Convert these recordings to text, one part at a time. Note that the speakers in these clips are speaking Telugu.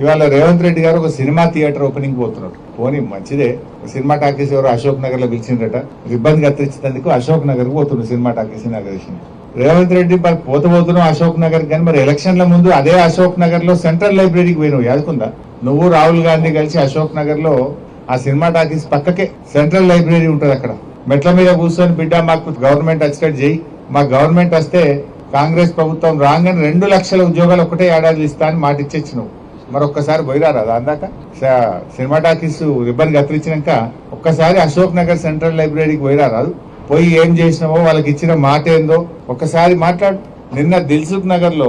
ఇవాళ రేవంత్ రెడ్డి గారు ఒక సినిమా థియేటర్ ఓపెనింగ్ పోతున్నారు. పోనీ మంచిదే, సినిమా టాకీస్ ఎవరు అశోక్ నగర్ లో పిలిచిందట, ఇబ్బంది కత్తిరించినందుకు అశోక్ నగర్ కు పోతున్నారు cinema talkies inauguration. Revanth Reddy మరి పోతున్నావు అశోక్ నగర్ కానీ మరి ఎలక్షన్ల ముందు అదే అశోక్ నగర్ లో సెంట్రల్ లైబ్రరీకి పోయినావు, యాదుకుందా? నువ్వు రాహుల్ గాంధీ కలిసి అశోక్ నగర్ లో ఆ సినిమా టాకీస్ పక్కకే సెంట్రల్ లైబ్రరీ ఉంటది. అక్కడ మెట్ల మీద కూర్చొని బిడ్డ మాకు గవర్నమెంట్ వచ్చేటట్టు చేయి, మా గవర్నమెంట్ వస్తే కాంగ్రెస్ ప్రభుత్వం రాగానే 2 లక్షల ఉద్యోగాలు ఒకటే ఏడాది ఇస్తా అని మాట ఇచ్చేచ్చినావు. మరొక్కసారి పోయిరారా అందాక సినిమా టాకీస్ రిబ్బన్ కత్తిరించినాక ఒక్కసారి అశోక్ నగర్ సెంట్రల్ లైబ్రరీకి పోయిరారాదు? పోయి ఏం చేసినావో వాళ్ళకి ఇచ్చిన మాట ఏందో ఒక్కసారి మాట్లాడు. నిన్న దిల్సుఖ్ నగర్ లో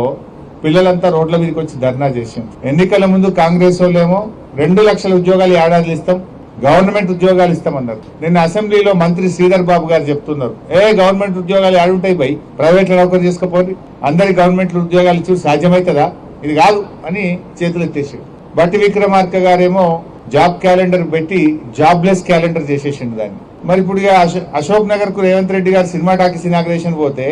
పిల్లలంతా రోడ్ల మీదకి వచ్చి ధర్నా చేసాం. ఎన్నికల ముందు కాంగ్రెస్ వాళ్ళేమో 2 లక్షల ఉద్యోగాలు ఏడాది ఇస్తాం, గవర్నమెంట్ ఉద్యోగాలు ఇస్తామన్నారు. నిన్న అసెంబ్లీలో మంత్రి శ్రీధర్ బాబు గారు చెప్తున్నారు, గవర్నమెంట్ ఉద్యోగాలు ఏడుంటాయి బై, ప్రైవేట్ లో నౌకరు చేసుకోపోయి అందరికి గవర్నమెంట్ ఉద్యోగాలు ఇచ్చి సాధ్యమవుతుందా? ఇది కాదు అని చేతులు ఎత్తేసాడు. బట్టి విక్రమార్క గారేమో జాబ్ క్యాలెండర్ పెట్టి జాబ్లెస్ క్యాలెండర్ చేసేసిండు దాన్ని. మరి ఇప్పుడు అశోక్ నగర్ కు రేవంత్ రెడ్డి గారు సినిమా టాకీస్ ఇనాగ్రేషన్ పోతే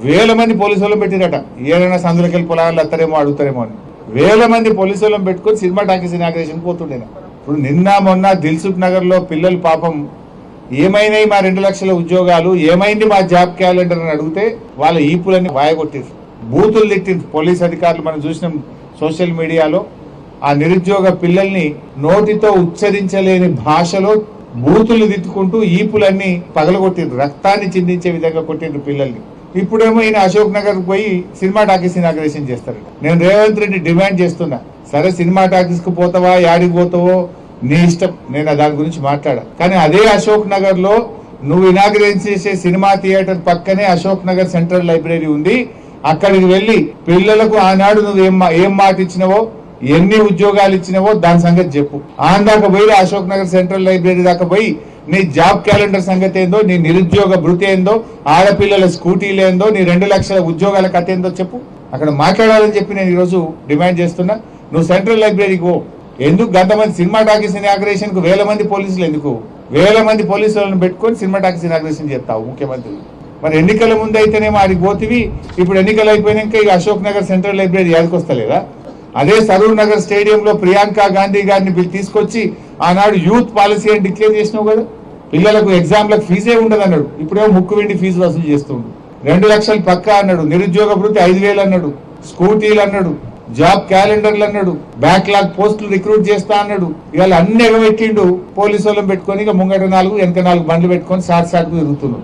1000 మంది పోలీసు వాళ్ళని పెట్టిరట. ఏదైనా సందులకెళ్ళి పొలాలు అత్తారేమో అడుగుతారేమో అని 1000 మంది పోలీసు వాళ్ళని పెట్టుకుని సినిమా టాకీస్ ఇనాగ్రేషన్ పోతుండే. ఇప్పుడు నిన్న మొన్న దిల్సుఖ్ నగర్ లో పిల్లలు పాపం ఏమైనాయి మా 2 లక్షల ఉద్యోగాలు, ఏమైంది మా జాబ్ క్యాలెండర్ అని అడిగితే వాళ్ళ ఈపులన్నీ వాయగొట్టారు, బూతులు తిట్టింది పోలీస్ అధికారులు. మనం చూసినాం సోషల్ మీడియాలో ఆ నిరుద్యోగ పిల్లల్ని నోటితో ఉచ్చరించలేని భాషలో బూతులు తిట్టుకుంటూ ఈపులన్నీ పగలగొట్టిండ్రు, రక్తాన్ని చిందించే విధంగా కొట్టిండ్రు పిల్లల్ని. ఇప్పుడేమో ఈయన అశోక్ నగర్ పోయి సినిమా టాకీస్ ఇనాగ్రేషన్ చేస్తారు. నేను రేవంత్ రెడ్డి డిమాండ్ చేస్తున్నా, సరే సినిమా టాకీస్ కు పోతావా, యాడికి పోతావో నీ ఇష్టం, నేను దాని గురించి మాట్లాడా. కానీ అదే అశోక్ నగర్ లో నువ్వు ఇనాగ్రేషన్ చేసే సినిమా థియేటర్ పక్కనే అశోక్ నగర్ సెంట్రల్ లైబ్రరీ ఉంది. అక్కడికి వెళ్లి పిల్లలకు ఆనాడు నువ్వు ఏం మాట ఇచ్చినవో, ఎన్ని ఉద్యోగాలు ఇచ్చినవో దాని సంగతి చెప్పు. దాకా పోయి అశోక్ నగర్ సెంట్రల్ లైబ్రరీ దాకా పోయి నీ జాబ్ క్యాలెండర్ సంగతి ఏందో, నీ నిరుద్యోగ భృతి ఏందో, ఆడపిల్లల స్కూటీలు ఏందో, నీ 2 లక్షల ఉద్యోగాల కథ ఏందో చెప్పు. అక్కడ మాట్లాడాలని చెప్పి నేను ఈరోజు డిమాండ్ చేస్తున్నా. నువ్వు సెంట్రల్ లైబ్రరీకి పో. ఎందుకు గంతమంది సినిమా టాకీస్ ఇనాగ్రేషన్ కు 1000 మంది పోలీసులు ఎందుకు? 1000 మంది పోలీసులను పెట్టుకొని సినిమా టాకీస్ ఇనాగ్రేషన్ చేస్తావు ముఖ్యమంత్రి. మరి ఎన్నికల ముందు అయితేనేమో ఆడికి పోతివి, ఇప్పుడు ఎన్నికలు అయిపోయినాక ఇక అశోక్ నగర్ సెంట్రల్ లైబ్రరీ యాదకొస్తలేదా? అదే సరూర్ నగర్ స్టేడియంలో ప్రియాంక గాంధీ గారిని తీసుకొచ్చి ఆనాడు యూత్ పాలసీ అని డిక్లేర్ చేసినావు కదా. పిల్లలకు ఎగ్జామ్లకు ఫీజే ఉండదు అన్నాడు, ఇప్పుడేమో ముక్కు వెండి ఫీజు వసూలు చేస్తుండు. 2 లక్షలు పక్కా అన్నాడు, నిరుద్యోగ భృతి 5000 అన్నాడు, స్కూటీలు అన్నాడు, జాబ్ క్యాలెండర్లు అన్నాడు, బ్యాక్లాగ్ పోస్టులు రిక్రూట్ చేస్తా అన్నాడు. ఇవాళ అన్ని ఎగబెట్టిండు. పోలీసు వాళ్ళని పెట్టుకొని ఇక ముంగట 4 వెనక 4 బండ్లు పెట్టుకొని సాట్ తిరుగుతున్నాడు.